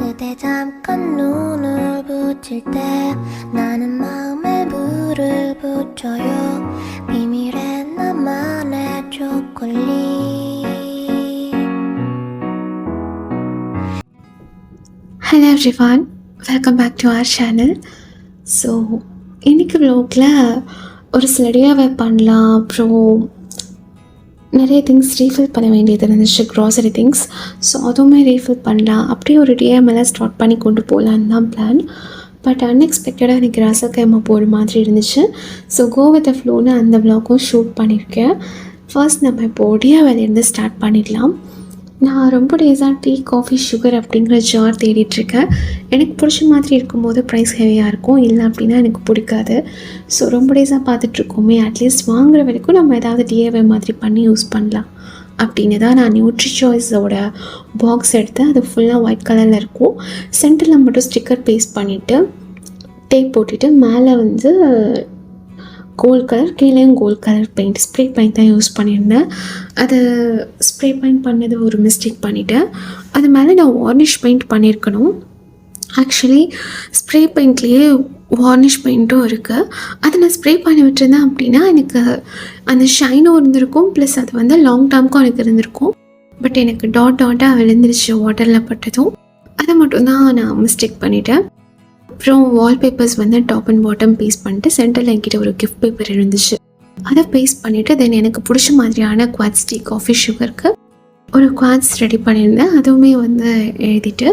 그대 잠깐 눈을 붙일 때 나는 마음에 불을 붙여요 비밀의 나만의 초콜릿. Hello everyone, welcome back to our channel. So இன்றைக்கி வ்ளாகில் ஒரு சில டிஐவை பண்ணலாம், அப்புறம் நிறைய திங்ஸ் ரீஃபில் பண்ண வேண்டியது இருந்துச்சு, க்ராசரி திங்ஸ். ஸோ அதுவுமே ரீஃபில் பண்ணலாம், அப்படியே ஒரு டிஐமெல்லாம் ஸ்டார்ட் பண்ணி கொண்டு போகலான்னு தான் பிளான். பட் அன்எக்ஸ்பெக்டடாக எனக்கு ரசக்கைமா போகிற மாதிரி இருந்துச்சு. ஸோ கோ வித் த ஃப்ளோன்னு அந்த வ்ளாகும் ஷூட் பண்ணியிருக்கேன். ஃபர்ஸ்ட் நம்ம இப்போது டிஐவிலேருந்து ஸ்டார்ட் பண்ணிடலாம். நான் ரொம்ப டேஸாக டீ, காஃபி, சுகர் அப்படிங்கிற ஜார் தேடிட்டுருக்கேன். எனக்கு பிடிச்ச மாதிரி இருக்கும்போது ப்ரைஸ் ஹெவியாக இருக்கும், இல்லை அப்படின்னா எனக்கு பிடிக்காது. ஸோ ரொம்ப டேஸாக பார்த்துட்ருக்கோமே, அட்லீஸ்ட் வாங்குகிற வரைக்கும் நம்ம ஏதாவது டிஐவை மாதிரி பண்ணி யூஸ் பண்ணலாம் அப்படின்னு தான் நான் நியூட்ரி சாய்ஸோட பாக்ஸ் எடுத்து, அது ஃபுல்லாக ஒயிட் கலரில் இருக்கும். சென்டரில் மட்டும் ஸ்டிக்கர் பேஸ்ட் பண்ணிவிட்டு டேப் போட்டுட்டு மேலே வந்து கோல்ட் கலர், கீழேயும் gold colour paint, spray paint தான் யூஸ் பண்ணியிருந்தேன். அது ஸ்ப்ரே பெயிண்ட் பண்ணது ஒரு மிஸ்டேக் பண்ணிவிட்டேன். அது மேலே நான் வார்னிஷ் பெயிண்ட் பண்ணியிருக்கணும். ஆக்சுவலி ஸ்ப்ரே பெயிண்ட்லேயே வார்னிஷ் பெயிண்ட்டும் இருக்குது. அதை நான் ஸ்ப்ரே பண்ணி விட்டுருந்தேன் அப்படின்னா எனக்கு அந்த ஷைனும் இருந்திருக்கும், ப்ளஸ் அது வந்து லாங் டேர்முக்கும் எனக்கு இருந்திருக்கும். பட் எனக்கு டாட்டாக விழுந்துருச்சு வாட்டரில் பட்டதும். அதை மட்டும்தான் நான் மிஸ்டேக் பண்ணிட்டேன். அப்புறம் வால்பேப்பர்ஸ் வந்து டாப் அண்ட் பாட்டம் பேஸ்ட் பண்ணிட்டு சென்டரில் என்கிட்ட ஒரு கிஃப்ட் பேப்பர் இருந்துச்சு, அதை பேஸ்ட் பண்ணிவிட்டு தென் எனக்கு பிடிச்ச மாதிரியான குவாட்ஸ் டீ, காஃபி, சுகருக்கு ஒரு குவாட்ஸ் ரெடி பண்ணியிருந்தேன். அதுவுமே வந்து எழுதிட்டு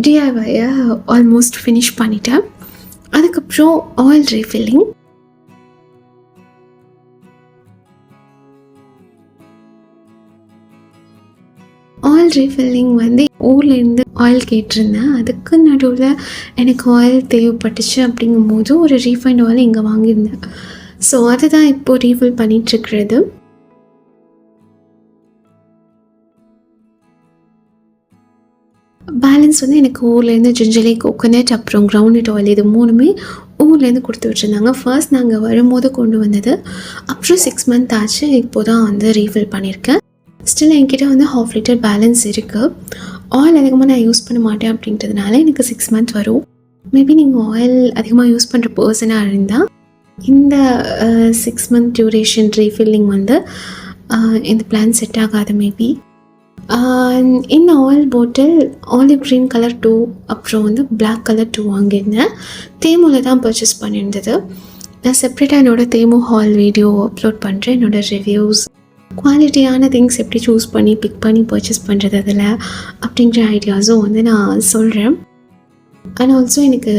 டிஐவையை ஆல்மோஸ்ட் ஃபினிஷ் பண்ணிட்டேன். அதுக்கப்புறம் ஆயில் ரீஃபில்லிங். ஆயில் ரீஃபில்லிங் வந்து ஊர்லேருந்து ஆயில் கேட்டிருந்தேன். அதுக்கு நடுவில் எனக்கு ஆயில் தேவைப்பட்டுச்சு. அப்படிங்கும்போது ஒரு ரீஃபைண்ட் ஆயில் இங்கே வாங்கியிருந்தேன். ஸோ அதுதான் இப்போது ரீஃபில் பண்ணிகிட்ருக்கிறது. பேலன்ஸ் வந்து எனக்கு ஊர்லேருந்து ஜிஞ்சலி, கோகோனட், அப்புறம் கிரவுண்ட்நட் ஆயில், இது மூணுமே ஊர்லேருந்து கொடுத்து விட்டுருந்தாங்க. ஃபர்ஸ்ட் நாங்கள் வரும்போது கொண்டு வந்தது. அப்புறம் 6 month ஆச்சு, இப்போ தான் வந்து ரீஃபில் பண்ணியிருக்கேன். ஸ்டில் என்கிட்ட வந்து 1/2 liter பேலன்ஸ் இருக்குது. ஆயில் அதிகமாக நான் யூஸ் பண்ண மாட்டேன் அப்படின்றதுனால எனக்கு 6 month வரும். மேபி நீங்கள் ஆயில் அதிகமாக யூஸ் பண்ணுற பர்சனாக இருந்தால் இந்த 6 month டியூரேஷன் ரீஃபில்லிங் வந்து இந்த பிளான் செட் ஆகாது மேபி. இந்த ஆயில் பாட்டில் ஆலிவ் க்ரீன் கலர் 2, அப்புறம் வந்து பிளாக் கலர் 2 வாங்கியிருந்தேன். தேமுவில் தான் பர்ச்சேஸ் பண்ணியிருந்தது. நான் செப்ரேட்டாக என்னோடய தேமு ஹால் வீடியோ அப்லோட் பண்ணுறேன். என்னோடய ரிவ்யூஸ், குவாலிட்டியான திங்ஸ் எப்படி சூஸ் பண்ணி பிக் பண்ணி பர்ச்சேஸ் பண்ணுறது அதில் அப்படிங்கிற ஐடியாஸும் வந்து நான் சொல்கிறேன். அண்ட் ஆல்சோ எனக்கு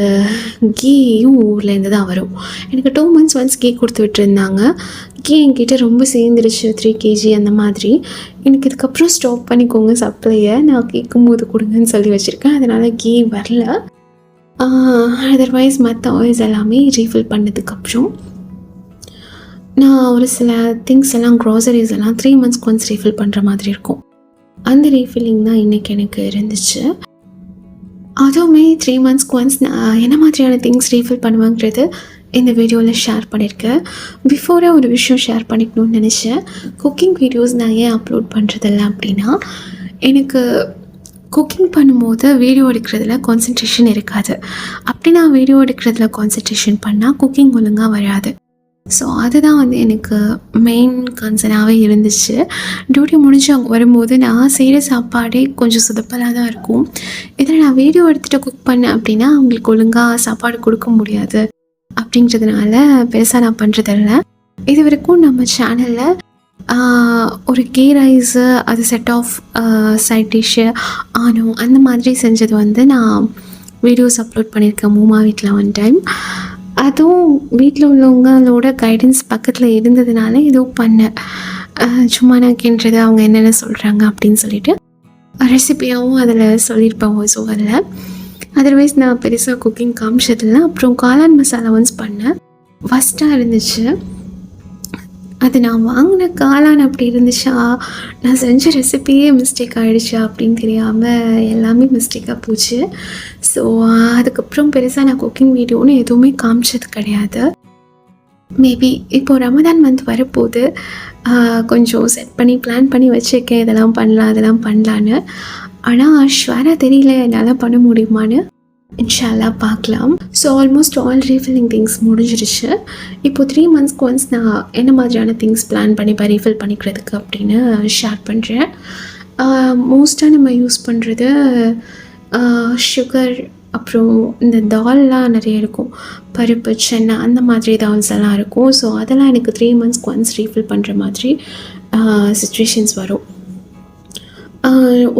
கீயும் ஊர்லேருந்து தான் வரும். எனக்கு 2 months ஒன்ஸ் கீ கொடுத்து விட்டுருந்தாங்க. கீ என்கிட்ட ரொம்ப சேர்ந்துருச்சு, 3 kg அந்த மாதிரி. எனக்கு இதுக்கப்புறம் ஸ்டாப் பண்ணிக்கோங்க சப்ளையை, நான் கேட்கும்போது கொடுங்கன்னு சொல்லி வச்சுருக்கேன். அதனால் கீ வரல. அதர்வைஸ் மற்ற ஆயில்ஸ் எல்லாமே ரீஃபில் பண்ணதுக்கப்புறம் நான் ஒரு சில திங்ஸ் எல்லாம், க்ராசரிஸ் எல்லாம் 3 months ஒன்ஸ் ரீஃபில் பண்ணுற மாதிரி இருக்கும். அந்த ரீஃபில்லிங் தான் இன்றைக்கி எனக்கு இருந்துச்சு. அதுவுமே 3 months ஒன்ஸ் நான் என்ன மாதிரியான திங்ஸ் ரீஃபில் பண்ணுவேங்கிறது இந்த வீடியோவில் ஷேர் பண்ணியிருக்கேன். பிஃபோராக ஒரு விஷயம் ஷேர் பண்ணிக்கணும்னு நினச்சேன். குக்கிங் வீடியோஸ் நான் ஏன் அப்லோட் பண்ணுறதில்ல அப்படின்னா, எனக்கு குக்கிங் பண்ணும்போது வீடியோ எடுக்கிறதுல கான்சன்ட்ரேஷன் இருக்காது. அப்படி நான் வீடியோ எடுக்கிறதுல கான்சன்ட்ரேஷன் பண்ணால் குக்கிங் ஒழுங்காக வராது. ஸோ அதுதான் வந்து எனக்கு மெயின் கன்சர்னாகவே இருந்துச்சு. டியூட்டி முடிஞ்சு அங்கே வரும்போது நான் செய்கிற சாப்பாடே கொஞ்சம் சொதப்பலாக தான் இருக்கும். இதில் நான் வீடியோ எடுத்துகிட்டு குக் பண்ணேன் அப்படின்னா அவங்களுக்கு ஒழுங்காக சாப்பாடு கொடுக்க முடியாது. அப்படின்றதுனால பெருசாக நான் பண்ணுறதில்ல. இது வரைக்கும் நம்ம சேனலில் ஒரு கீ ரைஸு, அது செட் ஆஃப் சைட் டிஷ்ஷு, அந்த மாதிரி செஞ்சது வந்து நான் வீடியோஸ் அப்லோட் பண்ணியிருக்கேன் மூமா வீட்டில் ஒன் டைம். அதுவும் வீட்டில் உள்ளவங்களோட கைடன்ஸ் பக்கத்தில் இருந்ததுனால எதுவும் பண்ணேன். சும்மா நான் கேட்டது அவங்க என்னென்ன சொல்கிறாங்க அப்படின்னு சொல்லிட்டு ரெசிபியாகவும் அதில் சொல்லியிருப்பேன் வாய்ஸ் ஓவரில். அதர்வைஸ் நான் பெருசாக குக்கிங் காமிச்சதில்லை. அப்புறம் காளான் மசாலா ஒன்ஸ் பண்ணேன், ஃபஸ்ட்டாக இருந்துச்சு. அது நான் வாங்கின காளான் அப்படி இருந்துச்சா, நான் செஞ்ச ரெசிபியே மிஸ்டேக் ஆகிடுச்சா அப்படின்னு தெரியாமல் எல்லாமே மிஸ்டேக்காக போச்சு. ஸோ அதுக்கப்புறம் பெருசாக நான் குக்கிங் வீடியோன்னு எதுவுமே காமிச்சது கிடையாது. மேபி இப்போது ரமதான் மந்த் வரப்போது கொஞ்சம் செட் பண்ணி பிளான் பண்ணி வச்சுருக்கேன், இதெல்லாம் பண்ணலாம் அதெல்லாம் பண்ணலான்னு. ஆனால் ஷுவராக தெரியல என்னால் பண்ண முடியுமான்னு. இன்ஷால்லா பார்க்கலாம். So almost all refilling things முடிஞ்சிருச்சு. இப்போது 3 monthsக்கு ஒன்ஸ் நான் என்ன மாதிரியான திங்ஸ் பிளான் பண்ணிப்பேன் ரீஃபில் பண்ணிக்கிறதுக்கு அப்படின்னு ஷேர் பண்ணுறேன். மோஸ்ட்டாக நம்ம யூஸ் பண்ணுறது சுகர், அப்புறம் இந்த தால்லாம் நிறைய இருக்கும், பருப்பு, சென்னா அந்த மாதிரி தால்ஸ் எல்லாம் இருக்கும். ஸோ அதெல்லாம் எனக்கு 3 monthsக்கு ஒன்ஸ் ரீஃபில் பண்ணுற மாதிரி சுச்சுவேஷன்ஸ் வரும்.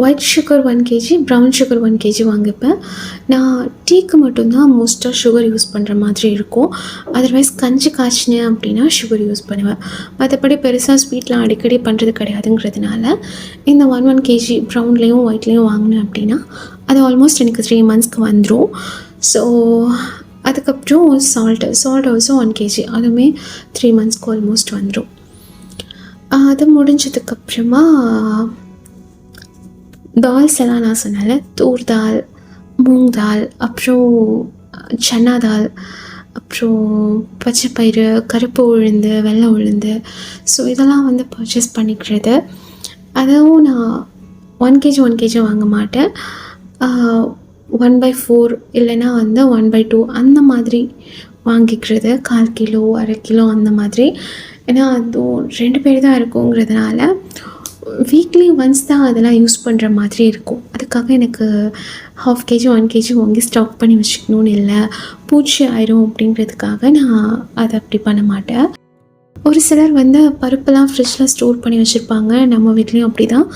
White sugar 1 kg, brown sugar 1 kg வாங்கிப்பேன். நான் டீக்கு மட்டும்தான் மோஸ்ட்டாக சுகர் யூஸ் பண்ணுற மாதிரி இருக்கும். அதர்வைஸ் கஞ்சி காய்ச்சினேன் அப்படின்னா சுகர் யூஸ் பண்ணுவேன். மற்றபடி பெருசாக ஸ்வீட்லாம் அடிக்கடி பண்ணுறது கிடையாதுங்கிறதுனால இந்த 1 kg ப்ரௌன்லேயும் ஒயிட்லேயும் வாங்கினேன் அப்படின்னா அது ஆல்மோஸ்ட் எனக்கு 3 monthsக்கு வந்துடும். ஸோ அதுக்கப்புறம் சால்ட் ஆல்சோ 1 kg, அதுவுமே 3 monthsக்கு ஆல்மோஸ்ட் வந்துடும். அது முடிஞ்சதுக்கப்புறமா தால்ஸ் எல்லாம் நான் சொன்னால தூர் தால், மூங் தால், அப்புறம் சன்னா தால், அப்புறம் பச்சைப்பயிறு, கருப்பு உளுந்து, வெள்ளை உளுந்து, ஸோ இதெல்லாம் வந்து பர்ச்சேஸ் பண்ணிக்கிறது. அதுவும் நான் 1 kg வாங்க மாட்டேன். 1/4 இல்லைன்னா வந்து 1/2 அந்த மாதிரி வாங்கிக்கிறது. 1/4 கிலோ, அரை கிலோ அந்த மாதிரி. ஏன்னா அதுவும் 2 பேர் தான் இருக்குங்கிறதுனால வீக்லி ஒன்ஸ் தான் அதெல்லாம் யூஸ் பண்ணுற மாதிரி இருக்கும். அதுக்காக எனக்கு 1/2 kg 1 kg வாங்கி ஸ்டாக் பண்ணி வச்சுக்கணுன்னு இல்லை, பூச்சி ஆயிரும் அப்படிங்கிறதுக்காக நான் அதை அப்படி பண்ண மாட்டேன். ஒரு சிலர் வந்து பருப்பெல்லாம் ஃப்ரிட்ஜில் ஸ்டோர் பண்ணி வச்சுருப்பாங்க. நம்ம வீட்லேயும் அப்படி தான்.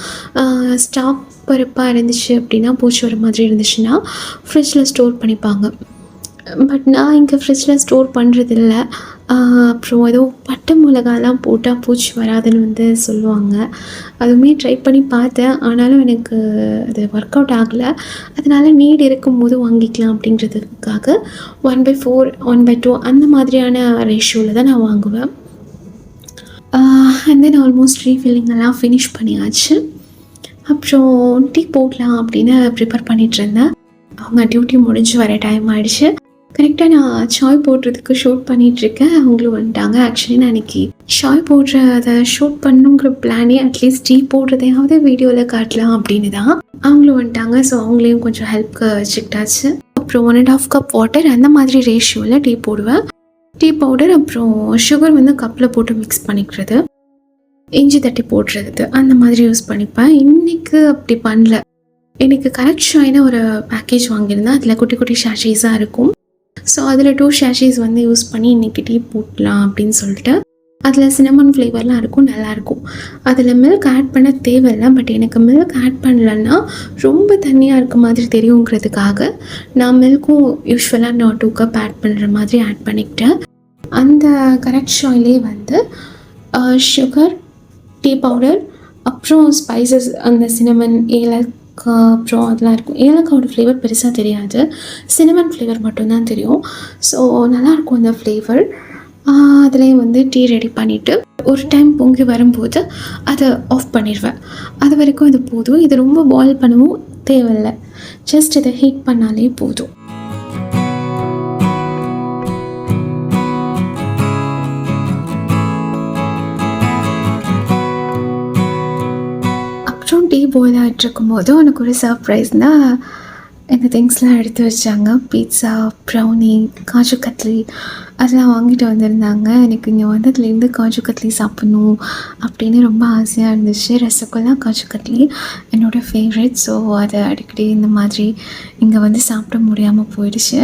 ஸ்டாக் பருப்பாக இருந்துச்சு அப்படின்னா, பூச்சி வர மாதிரி இருந்துச்சுன்னா ஃப்ரிட்ஜில் ஸ்டோர் பண்ணிப்பாங்க. பட் நான் இங்கே ஃப்ரிட்ஜில் ஸ்டோர் பண்ணுறதில்ல. அப்புறம் ஏதோ பட்டை மிளகாலாம் போட்டால் பூச்சி வராதுன்னு வந்து சொல்லுவாங்க. அதுவுமே ட்ரை பண்ணி பார்த்தேன், ஆனாலும் எனக்கு அது ஒர்க் அவுட் ஆகலை. அதனால் நீட் இருக்கும்போது வாங்கிக்கலாம் அப்படின்றதுக்காக 1/4 1/2 அந்த மாதிரியான ரேஷியோவில் தான் நான் வாங்குவேன். அண்ட் தென் ஆல்மோஸ்ட் ரீஃபில்லிங் எல்லாம் ஃபினிஷ் பண்ணியாச்சு. அப்புறம் டீ போடலாம் அப்படின்னு ப்ரிப்பேர் பண்ணிகிட்ருந்தேன். அவங்க டியூட்டி முடிஞ்சு வர டைம் ஆகிடுச்சு. கரெக்டாக நான் சாய் போடுறதுக்கு ஷூட் பண்ணிகிட்ருக்கேன். அவங்களும் வந்துட்டாங்க. ஆக்சுவலி நான் இன்றைக்கி சாய் போடுறதை ஷூட் பண்ணுங்கிற பிளானே அட்லீஸ்ட் டீ போடுறதையாவது வீடியோவில் காட்டலாம் அப்படின்னு தான். அவங்களும் வந்துட்டாங்க. ஸோ அவங்களையும் கொஞ்சம் ஹெல்ப்க்கு வச்சுக்கிட்டாச்சு. அப்புறம் 1.5 கப் வாட்டர் அந்த மாதிரி ரேஷியோவில் டீ போடுவேன். டீ பவுடர் அப்புறம் சுகர் வந்து கப்பில் போட்டு மிக்ஸ் பண்ணிக்கிறது, இஞ்சி தட்டி போடுறது அந்த மாதிரி யூஸ் பண்ணிப்பேன். இன்றைக்கு அப்படி பண்ணல. எனக்கு கரெக்ட் ஷாயின ஒரு பேக்கேஜ் வாங்கியிருந்தேன். அதில் குட்டி குட்டி ஷாஷீஸாக இருக்கும். ஸோ அதில் 2 ஷாஷீஸ் வந்து யூஸ் பண்ணி இன்றைக்கி டீ போடலாம் அப்படின்னு சொல்லிட்டு, அதில் சின்னமன் ஃப்ளேவர்லாம் இருக்கும், நல்லாயிருக்கும். அதில் மில்க் ஆட் பண்ண தேவையில்லை. பட் எனக்கு மில்க் ஆட் பண்ணலன்னா ரொம்ப தண்ணியாக இருக்க மாதிரி தெரியுங்கிறதுக்காக நான் மில்க்கும் யூஸ்வலாக நான் 2 கப் ஆட் பண்ணுற மாதிரி ஆட் பண்ணிக்கிட்டேன். அந்த கரெக்ட் ஷாயிலே வந்து சுகர், டீ பவுடர், அப்புறம் ஸ்பைசஸ், அந்த சின்னமன், ஏலக்காய், அப்புறம் அதெல்லாம் இருக்கும். ஏலக்காயோட ஃப்ளேவர் பெருசாக தெரியாது, சின்னமன் ஃப்ளேவர் மட்டும்தான் தெரியும். ஸோ நல்லாயிருக்கும் அந்த ஃப்ளேவர். அதுலேயும் வந்து டீ ரெடி பண்ணிவிட்டு ஒரு டைம் பொங்கி வரும்போது அதை ஆஃப் பண்ணிடுவேன். அது வரைக்கும் இது போதும். இது ரொம்ப பாயில் பண்ணவும் தேவையில்லை, ஜஸ்ட் இதை ஹீட் பண்ணாலே போதும். டீ பாயில் ஆகிட்டு இருக்கும்போது எனக்கு ஒரு சர்ப்ரைஸ்னால் இந்த திங்ஸ்லாம் எடுத்து வச்சாங்க. பீட்சா, ப்ரௌனி, காஜு கட்லி அதெல்லாம் வாங்கிட்டு வந்திருந்தாங்க. எனக்கு இங்கே வந்ததுலேருந்து காஜு கட்லி சாப்பிட்ணும் அப்படின்னு ரொம்ப ஆசையாக இருந்துச்சு. ரசகுல்லா, காஜு கட்லி என்னோடய ஃபேவரட். ஸோ அதை அடிக்கடி இந்த மாதிரி இங்கே வந்து சாப்பிட முடியாமல் போயிடுச்சு.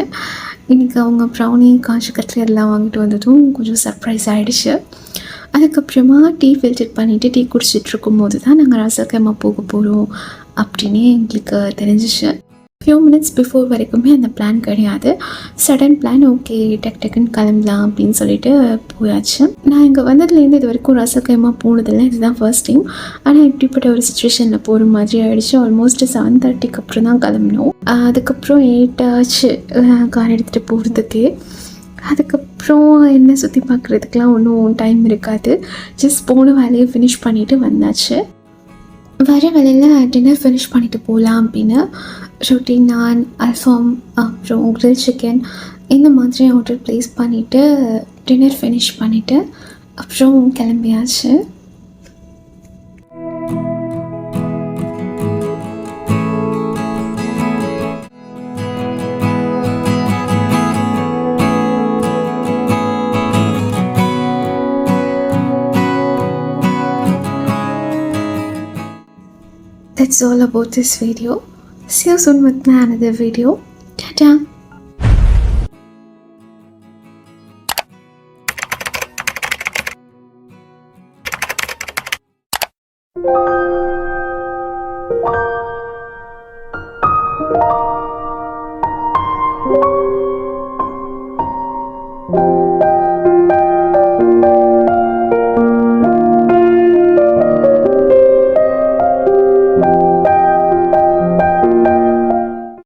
இன்றைக்கி அவங்க ப்ரௌனி, காஜு கட்லி அதெல்லாம் வாங்கிட்டு வந்ததும் கொஞ்சம் சர்ப்ரைஸ் ஆகிடுச்சு. அதுக்கப்புறமா டீ ஃபில்டர் பண்ணிவிட்டு டீ குடிச்சிட்டு இருக்கும்போது தான் நாங்கள் ரசகமா போக போகிறோம் அப்படின்னு எங்களுக்கு தெரிஞ்சிச்சு. ஃபியூ மினிட்ஸ் பிஃபோர் வரைக்குமே அந்த பிளான் கிடையாது. சடன் பிளான், ஓகே டக்குன்னு கிளம்பலாம் அப்படின்னு சொல்லிட்டு போயாச்சு. நான் இங்கே வந்ததுலேருந்து இது வரைக்கும் ரசகமா போனதில்லை, இதுதான் ஃபர்ஸ்ட் டைம். ஆனால் இப்படிப்பட்ட ஒரு சுச்சுவேஷனில் போகிற மாதிரி ஆகிடுச்சு. ஆல்மோஸ்ட் 7:30க்கு அப்புறம் தான் கிளம்பினோம். அதுக்கப்புறம் 8 ஆச்சு கார் எடுத்துகிட்டு போகிறதுக்கு. அதுக்கப்புறம் என்ன சுற்றி பார்க்குறதுக்கெலாம் ஒன்றும் டைம் இருக்காது. ஜஸ்ட் போன வேலையை ஃபினிஷ் பண்ணிவிட்டு வந்தாச்சு. வர வேலையில் டின்னர் ஃபினிஷ் பண்ணிவிட்டு போகலாம் அப்படின்னு ரொட்டி, நான், அல்ஃபாம், அப்புறம் கிரில் சிக்கன் இந்த மாதிரி ஆர்டர் ப்ளேஸ் பண்ணிவிட்டு டின்னர் ஃபினிஷ் பண்ணிவிட்டு அப்புறம் கிளம்பியாச்சு. that's all about this video. See you soon with my another video. Ta-ta. Thank you.